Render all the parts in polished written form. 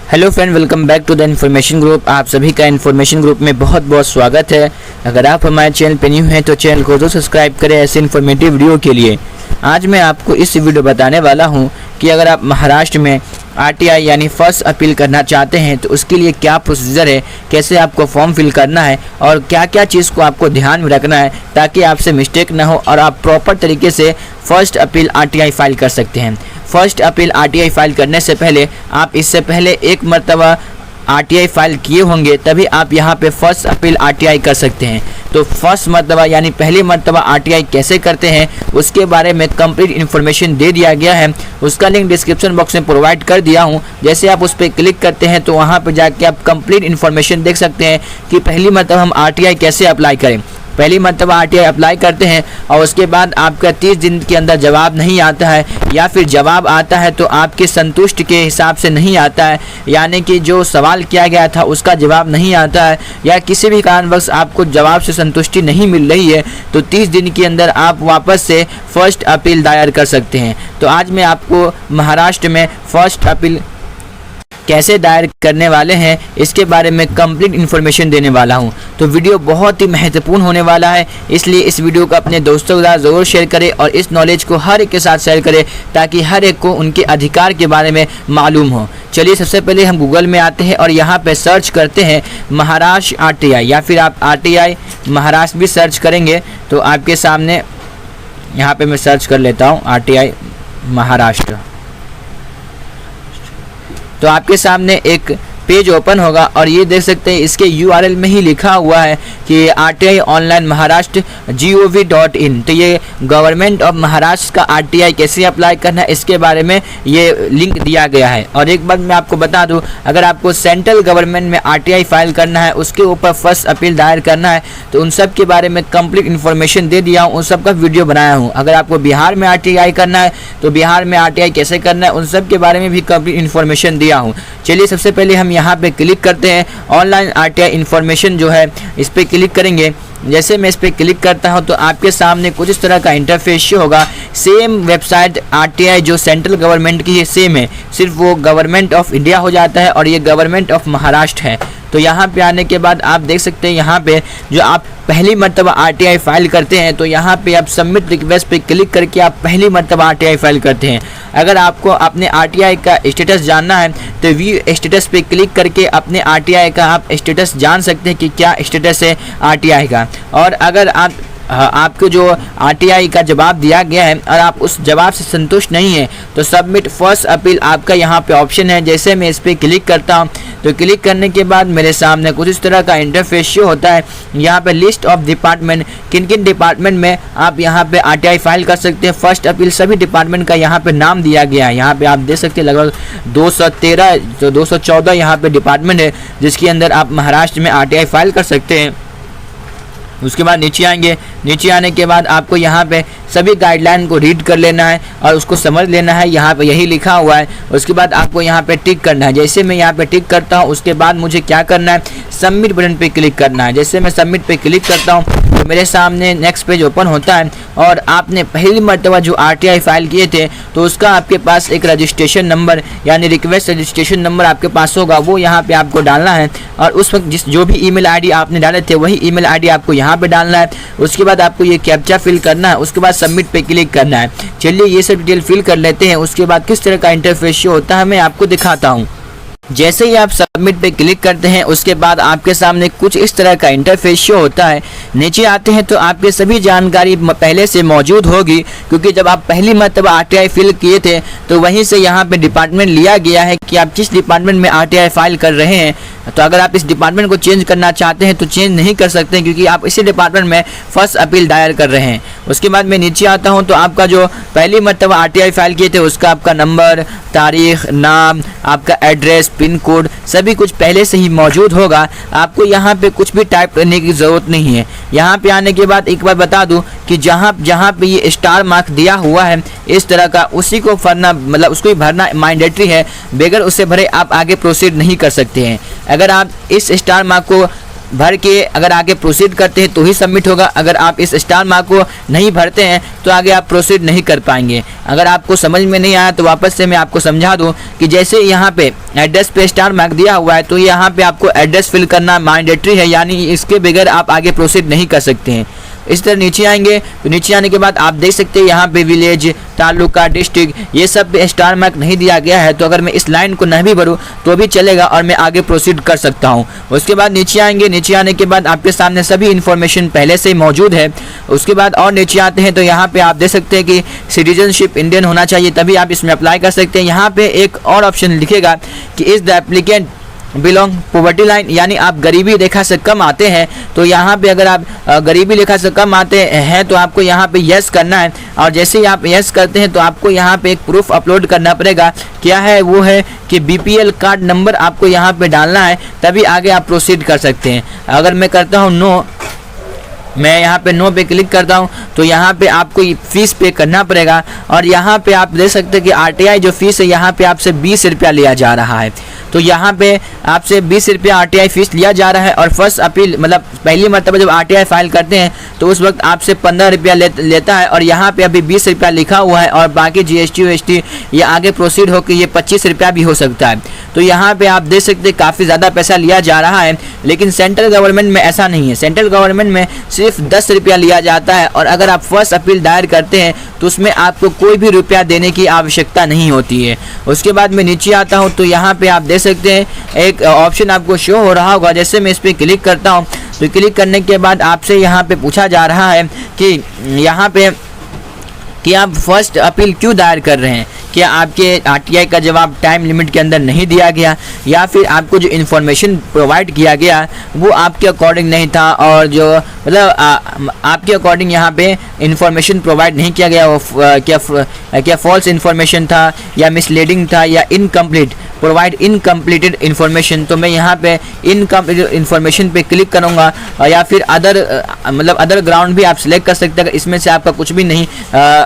Hello friend, welcome back to the information group. आप सभी का इन्फॉर्मेशन ग्रुप में बहुत बहुत स्वागत है। अगर आप हमारे चैनल पे न्यू हैं तो चैनल को जरूर सब्सक्राइब करें ऐसे इन्फॉर्मेटिव वीडियो के लिए। आज मैं आपको इस वीडियो बताने वाला हूं कि अगर आप महाराष्ट्र में आरटीआई यानी फर्स्ट अपील करना चाहते हैं तो उसके लिए क्या प्रोसीजर है, कैसे आपको फॉर्म फिल करना है और क्या क्या चीज़ को आपको ध्यान में रखना है ताकि आपसे मिस्टेक ना हो और आप प्रॉपर तरीके से फर्स्ट अपील आरटीआई फाइल कर सकते हैं। फर्स्ट अपील आरटीआई फाइल करने से पहले आप इससे पहले एक मरतबा आरटीआई फाइल किए होंगे, तभी आप यहाँ पे फर्स्ट अपील आरटीआई कर सकते हैं। तो फर्स्ट मरतबा यानी पहली मरतबा आरटीआई कैसे करते हैं उसके बारे में कंप्लीट इन्फॉर्मेशन दे दिया गया है। उसका लिंक डिस्क्रिप्शन बॉक्स में प्रोवाइड कर दिया हूँ। जैसे आप उस पर क्लिक करते हैं तो वहाँ पर जाके आप कंप्लीट इन्फॉर्मेशन देख सकते हैं कि पहली मरतबा हम आरटीआई कैसे अप्लाई करें। पहली मरतबा आरटीआई अप्लाई करते हैं और उसके बाद आपका 30 दिन के अंदर जवाब नहीं आता है या फिर जवाब आता है तो आपके संतुष्ट के हिसाब से नहीं आता है, यानी कि जो सवाल किया गया था उसका जवाब नहीं आता है या किसी भी कारणवश आपको जवाब से संतुष्टि नहीं मिल रही है तो 30 दिन के अंदर आप वापस से फर्स्ट अपील दायर कर सकते हैं। तो आज मैं आपको महाराष्ट्र में फर्स्ट अपील कैसे दायर करने वाले हैं इसके बारे में कंप्लीट इन्फॉर्मेशन देने वाला हूं। तो वीडियो बहुत ही महत्वपूर्ण होने वाला है, इसलिए इस वीडियो को अपने दोस्तों के साथ ज़रूर शेयर करें और इस नॉलेज को हर एक के साथ शेयर करें ताकि हर एक को उनके अधिकार के बारे में मालूम हो। चलिए सबसे पहले हम गूगल में आते हैं और यहाँ पे सर्च करते हैं महाराष्ट्र आरटीआई या फिर आप आरटीआई महाराष्ट्र भी सर्च करेंगे तो आपके सामने यहाँ पर मैं सर्च कर लेता हूँ आरटीआई महाराष्ट्र। तो आपके सामने एक पेज ओपन होगा और ये देख सकते हैं इसके URL में ही लिखा हुआ है कि आरटीआई ऑनलाइन महाराष्ट्र gov.in। तो ये गवर्नमेंट ऑफ महाराष्ट्र का आरटीआई कैसे अप्लाई करना है इसके बारे में ये लिंक दिया गया है। और एक बात मैं आपको बता दूं, अगर आपको सेंट्रल गवर्नमेंट में आरटीआई फाइल करना है, उसके ऊपर फर्स्ट अपील दायर करना है तो उन सब के बारे में कंप्लीट इन्फॉर्मेशन दे दिया हूँ, उन सब का वीडियो बनाया हूँ। अगर आपको बिहार में आरटीआई करना है तो बिहार में आरटीआई कैसे करना है उन सब के बारे में भी कंप्लीट इन्फॉर्मेशन दिया हूँ। चलिए सबसे पहले हम यहाँ पे क्लिक करते हैं ऑनलाइन आरटीआई इन्फॉर्मेशन जो है इस पर क्लिक करेंगे। जैसे मैं इस पर क्लिक करता हूं तो आपके सामने कुछ इस तरह का इंटरफेस होगा। सेम वेबसाइट आरटीआई जो सेंट्रल गवर्नमेंट की है सेम है, सिर्फ वो गवर्नमेंट ऑफ इंडिया हो जाता है और ये गवर्नमेंट ऑफ महाराष्ट्र है। तो यहाँ पे आने के बाद आप देख सकते हैं यहाँ पे जो आप पहली मरतबा आरटीआई फाइल करते हैं तो यहाँ पे आप सबमिट रिक्वेस्ट पे क्लिक करके आप पहली मरतबा आरटीआई फाइल करते हैं। अगर आपको अपने आरटीआई का स्टेटस जानना है तो व्यू स्टेटस पे क्लिक करके अपने आरटीआई का आप स्टेटस जान सकते हैं कि क्या स्टेटस है आरटीआई का। और अगर आपको जो आरटीआई का जवाब दिया गया है और आप उस जवाब से संतुष्ट नहीं है तो सबमिट फर्स्ट अपील आपका यहाँ पे ऑप्शन है। जैसे मैं इस पर क्लिक करता हूँ तो क्लिक करने के बाद मेरे सामने कुछ इस तरह का इंटरफेस शो होता है। यहाँ पे लिस्ट ऑफ डिपार्टमेंट, किन किन डिपार्टमेंट में आप यहाँ पे आरटीआई फाइल कर सकते हैं। फर्स्ट अपील सभी डिपार्टमेंट का यहाँ पे नाम दिया गया है। यहाँ पे आप देख सकते हैं लगभग 213 तो 214 यहाँ पे डिपार्टमेंट है जिसके अंदर आप महाराष्ट्र में आरटीआई फाइल कर सकते हैं। उसके बाद नीचे आएंगे, नीचे आने के बाद आपको यहाँ पे सभी गाइडलाइन को रीड कर लेना है और उसको समझ लेना है। यहाँ पे यही लिखा हुआ है। उसके बाद आपको यहाँ पे टिक करना है। जैसे मैं यहाँ पे टिक करता हूँ उसके बाद मुझे क्या करना है, सबमिट बटन पे क्लिक करना है। जैसे मैं सबमिट पे क्लिक करता हूँ तो मेरे सामने नेक्स्ट पेज ओपन होता है और आपने पहली मरतबा जो आरटीआई फाइल किए थे तो उसका आपके पास एक रजिस्ट्रेशन नंबर यानी रिक्वेस्ट रजिस्ट्रेशन नंबर आपके पास होगा, वो यहाँ पे आपको डालना है। और उस वक्त जो भी ईमेल आईडी आपने डाले थे वही ईमेल आईडी आपको यहाँ पे डालना है। उसके बाद आपको ये कैप्चा फिल करना है, उसके बाद सबमिट पे क्लिक करना है। चलिए ये सब डिटेल फिल कर लेते हैं। उसके बाद किस तरह का इंटरफेस शो होता है मैं आपको दिखाता हूँ। जैसे ही आप सबमिट पे क्लिक करते हैं उसके बाद आपके सामने कुछ इस तरह का इंटरफेस शो होता है। नीचे आते हैं तो आपके सभी जानकारी पहले से मौजूद होगी क्योंकि जब आप पहली मरतबा आरटीआई फिल किए थे तो वहीं से यहाँ पे डिपार्टमेंट लिया गया है कि आप किस डिपार्टमेंट में आरटीआई फाइल कर रहे हैं। तो अगर आप इस डिपार्टमेंट को चेंज करना चाहते हैं तो चेंज नहीं कर सकते क्योंकि आप इसी डिपार्टमेंट में फर्स्ट अपील दायर कर रहे हैं। उसके बाद मैं नीचे आता हूं तो आपका जो पहली मरतबा आरटीआई फाइल किए थे उसका आपका नंबर, तारीख, नाम, आपका एड्रेस, पिन कोड सभी कुछ पहले से ही मौजूद होगा। आपको यहाँ पे कुछ भी टाइप करने की ज़रूरत नहीं है। यहाँ पे आने के बाद एक बार बता दूँ कि जहाँ पे ये स्टार मार्क दिया हुआ है इस तरह का उसी को भरना, मतलब उसको ही भरना मैंडेटरी है। बगैर उससे भरे आप आगे प्रोसीड नहीं कर सकते हैं। अगर आप इस स्टार मार्क को भर के अगर आगे प्रोसीड करते हैं तो ही सबमिट होगा। अगर आप इस स्टार मार्क को नहीं भरते हैं तो आगे आप प्रोसीड नहीं कर पाएंगे। अगर आपको समझ में नहीं आया तो वापस से मैं आपको समझा दूं कि जैसे यहाँ पे एड्रेस पे स्टार मार्क दिया हुआ है तो यहाँ पे आपको एड्रेस फिल करना मैंडेटरी है, यानी इसके बगैर आप आगे प्रोसीड नहीं कर सकते हैं। इस तरह नीचे आएंगे तो नीचे आने के बाद आप देख सकते हैं यहाँ पे विलेज, तालुका, डिस्ट्रिक्ट ये सब पे स्टार मार्क नहीं दिया गया है। तो अगर मैं इस लाइन को नहीं भरूँ तो भी चलेगा और मैं आगे प्रोसीड कर सकता हूँ। उसके बाद नीचे आएंगे, नीचे आने के बाद आपके सामने सभी इन्फॉर्मेशन पहले से ही मौजूद है। उसके बाद और नीचे आते हैं तो यहाँ पे आप देख सकते हैं कि सिटीजनशिप इंडियन होना चाहिए, तभी आप इसमें अप्लाई कर सकते हैं। यहाँ पे एक और ऑप्शन लिखेगा कि is the applicant belong poverty line, यानी आप गरीबी रेखा से कम आते हैं। तो यहाँ पे अगर आप गरीबी रेखा से कम आते हैं तो आपको यहाँ पे यस करना है, और जैसे ही आप यस करते हैं तो आपको यहाँ पे एक प्रूफ अपलोड करना पड़ेगा। क्या है वो है कि बीपीएल कार्ड नंबर आपको यहाँ पे डालना है, तभी आगे आप प्रोसीड कर सकते हैं। अगर मैं करता हूँ नो, मैं यहाँ पे नो पे क्लिक करता हूँ तो यहाँ पे आपको फीस पे करना पड़ेगा। और यहाँ पे आप देख सकते हैं कि आरटीआई जो फीस है यहाँ पे आपसे 20 रुपया लिया जा रहा है। तो यहाँ पे आपसे 20 रुपया आरटीआई फीस लिया जा रहा है। और फर्स्ट अपील मतलब पहली मरतबा जब आरटीआई फाइल करते हैं तो उस वक्त आपसे 15 रुपया लेता है, और यहाँ पे अभी 20 रुपया लिखा हुआ है, और बाकी जीएसटी वीएसटी ये आगे प्रोसीड होकर ये 25 रुपया भी हो सकता है। तो यहाँ पे आप देख सकते हैं काफ़ी ज़्यादा पैसा लिया जा रहा है, लेकिन सेंट्रल गवर्नमेंट में ऐसा नहीं है। सेंट्रल गवर्नमेंट में सिर्फ 10 रुपया लिया जाता है, और अगर आप फर्स्ट अपील दायर करते हैं तो उसमें आपको कोई भी रुपया देने की आवश्यकता नहीं होती है। उसके बाद मैं नीचे आता हूँ तो यहाँ पे आप देख सकते हैं एक ऑप्शन आपको शो हो रहा होगा। जैसे मैं इस पर क्लिक करता हूँ तो क्लिक करने के बाद आपसे यहाँ पे पूछा जा रहा है कि यहाँ पे कि आप फर्स्ट अपील क्यों दायर कर रहे हैं। क्या आपके आरटीआई का जवाब टाइम लिमिट के अंदर नहीं दिया गया, या फिर आपको जो इन्फॉर्मेशन प्रोवाइड किया गया वो आपके अकॉर्डिंग नहीं था, और जो मतलब आपके अकॉर्डिंग यहाँ पे इन्फॉर्मेशन प्रोवाइड नहीं किया गया, वो क्या फॉल्स इन्फॉर्मेशन था, या मिसलीडिंग था, या इनकम्प्लीट प्रोवाइड इनकम्प्लीटेड इन्फॉर्मेशन। तो मैं यहाँ पे इनकम्प्लीट इन्फॉर्मेशन पे क्लिक करूँगा, या फिर अदर ग्राउंड भी आप सिलेक्ट कर सकते हैं। इसमें से आपका कुछ भी नहीं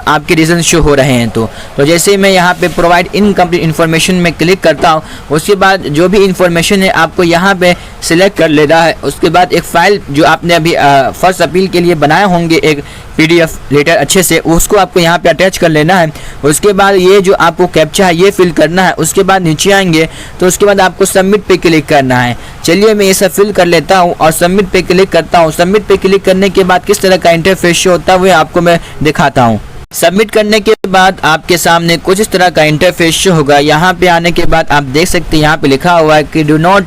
आपके रीज़न शो हो रहे हैं तो जैसे मैं यहाँ पे प्रोवाइड इनकम्प्लीट इन्फॉर्मेशन में क्लिक करता हूँ, उसके बाद जो भी इन्फॉर्मेशन है आपको यहाँ पे सिलेक्ट कर लेना है। उसके बाद एक फ़ाइल जो आपने अभी फर्स्ट अपील के लिए बनाए होंगे एक पीडीएफ लेटर अच्छे से, उसको आपको यहाँ पे अटैच कर लेना है। उसके बाद ये जो आपको कैप्चा है ये फिल करना है। उसके बाद नीचे आएंगे तो उसके बाद आपको सबमिट पे क्लिक करना है। चलिए मैं ये सब फिल कर लेता हूँ और सबमिट पे क्लिक करता हूँ। सबमिट पे क्लिक करने के बाद किस तरह का इंटरफेस शो होता है वो आपको मैं दिखाता हूँ। सबमिट करने के बाद आपके सामने कुछ इस तरह का इंटरफेस शो होगा। यहाँ पे आने के बाद आप देख सकते हैं यहाँ पे लिखा हुआ है कि do not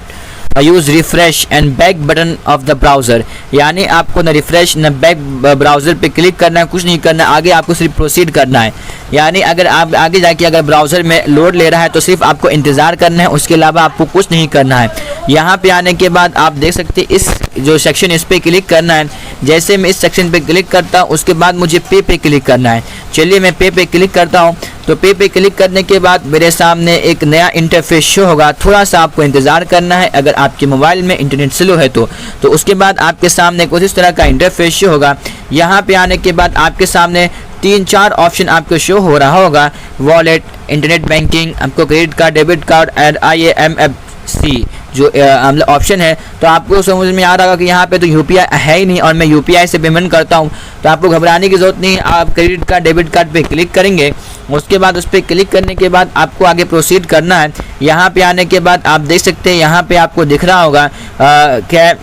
use refresh and back button of the browser, यानी आपको न रिफ्रेश न बैक ब्राउज़र पे क्लिक करना है, कुछ नहीं करना, आगे आपको सिर्फ प्रोसीड करना है। यानी अगर आप आगे जाके अगर ब्राउज़र में लोड ले रहा है तो सिर्फ आपको इंतज़ार करना है, उसके अलावा आपको कुछ नहीं करना है। यहाँ पे आने के बाद आप देख सकते हैं इस जो सेक्शन इस पर क्लिक करना है। जैसे मैं इस सेक्शन पे क्लिक करता हूँ उसके बाद मुझे पे क्लिक करना है। चलिए मैं पे क्लिक करता हूँ। तो पे क्लिक करने के बाद मेरे सामने एक नया इंटरफेस शो होगा। थोड़ा सा आपको इंतज़ार करना है अगर आपके मोबाइल में इंटरनेट स्लो है तो उसके बाद आपके सामने कुछ इस तरह का इंटरफेस शो होगा। यहाँ पे आने के बाद आपके सामने 3-4 ऑप्शन आपको शो हो रहा होगा। वॉलेट, इंटरनेट बैंकिंग, आपको credit card, debit card and IMFC जो ऑप्शन है। तो आपको समझ में आ रहा होगा कि यहाँ पे तो UPI है ही नहीं और मैं UPI से पेमेंट करता हूँ, तो आपको घबराने की ज़रूरत नहीं। आप क्रेडिट कार्ड, डेबिट कार्ड पे क्लिक करेंगे। उसके बाद उस पर क्लिक करने के बाद आपको आगे प्रोसीड करना है। यहाँ पे आने के बाद आप देख सकते हैं यहाँ पे आपको दिख रहा होगा क्या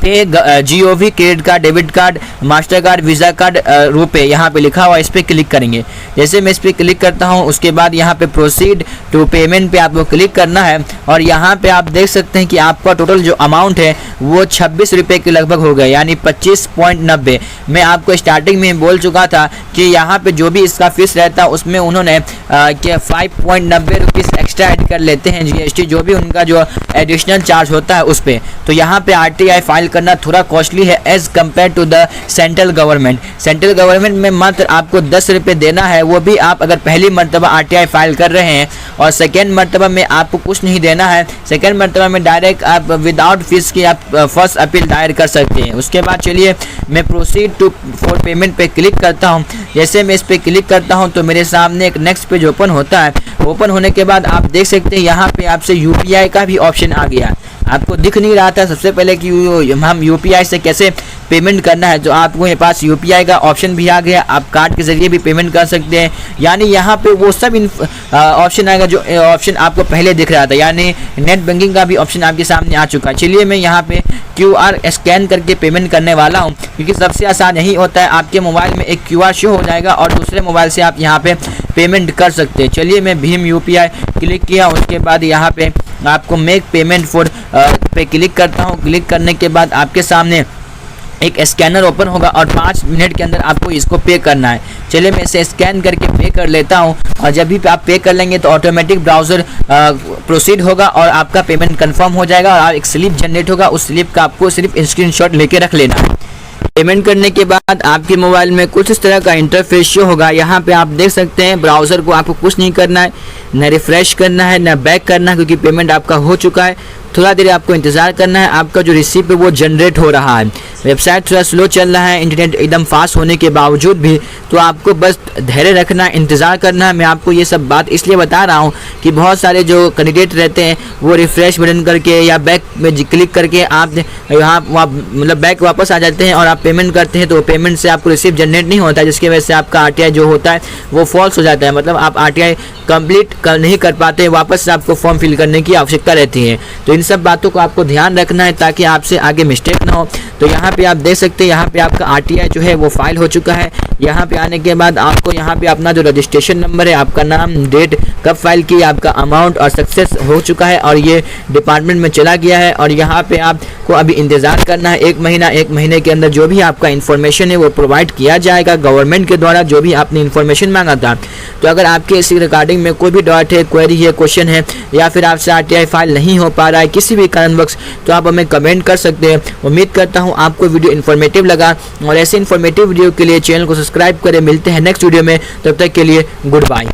पे GOV, credit card, debit card, master card, visa card, रुपए यहाँ पे लिखा हुआ है। इस पर क्लिक करेंगे। जैसे मैं इस पर क्लिक करता हूँ उसके बाद यहाँ पे प्रोसीड टू पेमेंट पे आपको क्लिक करना है। और यहाँ पे आप देख सकते हैं कि आपका टोटल जो अमाउंट है वो 26 रुपये के लगभग हो गए, यानी 25.90। मैं आपको स्टार्टिंग में बोल चुका था कि यहाँ पे जो भी इसका फीस रहता है उसमें उन्होंने 5.90 रुपीज़ एक्स्ट्रा ऐड कर लेते हैं GST, जो भी उनका जो एडिशनल चार्ज होता है उस पर। तो यहाँ पे RTI फाइल करना थोड़ा कॉस्टली है as compare to the central government. Central government में मात्र आपको 10 रुपये देना है, वो भी आप अगर पहली मरतबा RTI फाइल कर रहे हैं। और सेकेंड मरतबा में आपको कुछ नहीं देना है। सेकेंड मरतबा में डायरेक्ट आप विदाउट फीस की आप फर्स्ट अपील दायर कर सकते हैं। उसके बाद चलिए मैं प्रोसीड टू फॉर पेमेंट पे क्लिक करता हूं। जैसे मैं इस पर क्लिक करता हूं तो मेरे सामने एक नेक्स्ट पेज ओपन होता है। ओपन होने के बाद आप देख सकते हैं यहाँ पे आपसे UPI का भी ऑप्शन आ गया। आपको दिख नहीं रहा था सबसे पहले कि हम यूपीआई से कैसे पेमेंट करना है, तो आपको यहाँ पास यूपीआई का ऑप्शन भी आ गया। आप कार्ड के जरिए भी पेमेंट कर सकते हैं, यानी यहाँ पे वो सब ऑप्शन आएगा जो ऑप्शन आपको पहले दिख रहा था, यानी नेट बैंकिंग का भी ऑप्शन आपके सामने आ चुका है। चलिए मैं यहाँ पे QR स्कैन करके पेमेंट करने वाला हूँ, क्योंकि सबसे आसान यही होता है। आपके मोबाइल में एक QR शो हो जाएगा और दूसरे मोबाइल से आप यहाँ पे पेमेंट कर सकते हैं। चलिए मैं भीम UPI क्लिक किया, उसके बाद यहाँ पे आपको मेक पेमेंट फॉर पे क्लिक करता हूँ। क्लिक करने के बाद आपके सामने एक स्कैनर ओपन होगा और 5 मिनट के अंदर आपको इसको पे करना है। चलिए मैं इसे स्कैन करके पे कर लेता हूं, और जब भी आप पे कर लेंगे तो ऑटोमेटिक ब्राउज़र प्रोसीड होगा और आपका पेमेंट कंफर्म हो जाएगा और एक स्लिप जनरेट होगा। उस स्लिप का आपको सिर्फ स्क्रीनशॉट लेके रख लेना है। पेमेंट करने के बाद आपके मोबाइल में कुछ इस तरह का इंटरफेस शो होगा। यहाँ पे आप देख सकते हैं ब्राउज़र को आपको कुछ नहीं करना है, न रिफ्रेश करना है न बैक करना है, क्योंकि पेमेंट आपका हो चुका है। थोड़ा देर आपको इंतज़ार करना है, आपका जो रिसीप्ट है वो जनरेट हो रहा है। वेबसाइट थोड़ा स्लो चल रहा है, इंटरनेट एकदम फास्ट होने के बावजूद भी, तो आपको बस धैर्य रखना है, इंतज़ार करना है। मैं आपको ये सब बात इसलिए बता रहा हूँ कि बहुत सारे जो कैंडिडेट रहते हैं वो रिफ्रेश बटन करके या बैक में क्लिक करके आप यहाँ मतलब बैक वापस आ जाते हैं और आप पेमेंट करते हैं, तो पेमेंट से आपको रिसीप्ट जनरेट नहीं होता है, जिसकी वजह से आपका RTI जो होता है वो फॉल्स हो जाता है। मतलब आप RTI कंप्लीट नहीं कर पाते हैं, वापस से आपको फॉर्म फिल करने की आवश्यकता रहती है। तो इन सब बातों को आपको ध्यान रखना है ताकि आपसे आगे मिस्टेक ना हो। तो यहाँ पे आप देख सकते हैं, यहाँ पे आपका RTI जो है वो फाइल हो चुका है। यहाँ पे आने के बाद आपको यहाँ पे अपना जो रजिस्ट्रेशन नंबर है, आपका नाम, डेट, कब फाइल की, आपका अमाउंट और सक्सेस हो चुका है और ये डिपार्टमेंट में चला गया है। और यहाँ पे आपको अभी इंतज़ार करना है 1 महीना। 1 महीने के अंदर जो भी आपका इन्फॉर्मेशन है वो प्रोवाइड किया जाएगा गवर्नमेंट के द्वारा, जो भी आपने इन्फॉर्मेशन मांगा था। तो अगर आपके इसी रिगार्डिंग में कोई भी डाउट है, क्वेरी है, क्वेश्चन है, या फिर आपसे RTI फाइल नहीं हो पा रहा है किसी भी कारणवश, तो आप हमें कमेंट कर सकते हैं। उम्मीद करता हूँ आपको वीडियो इन्फॉर्मेटिव लगा, और ऐसे इन्फॉर्मेटिव वीडियो के लिए चैनल को सब्सक्राइब करें। मिलते हैं नेक्स्ट वीडियो में, तब तक के लिए गुड बाय।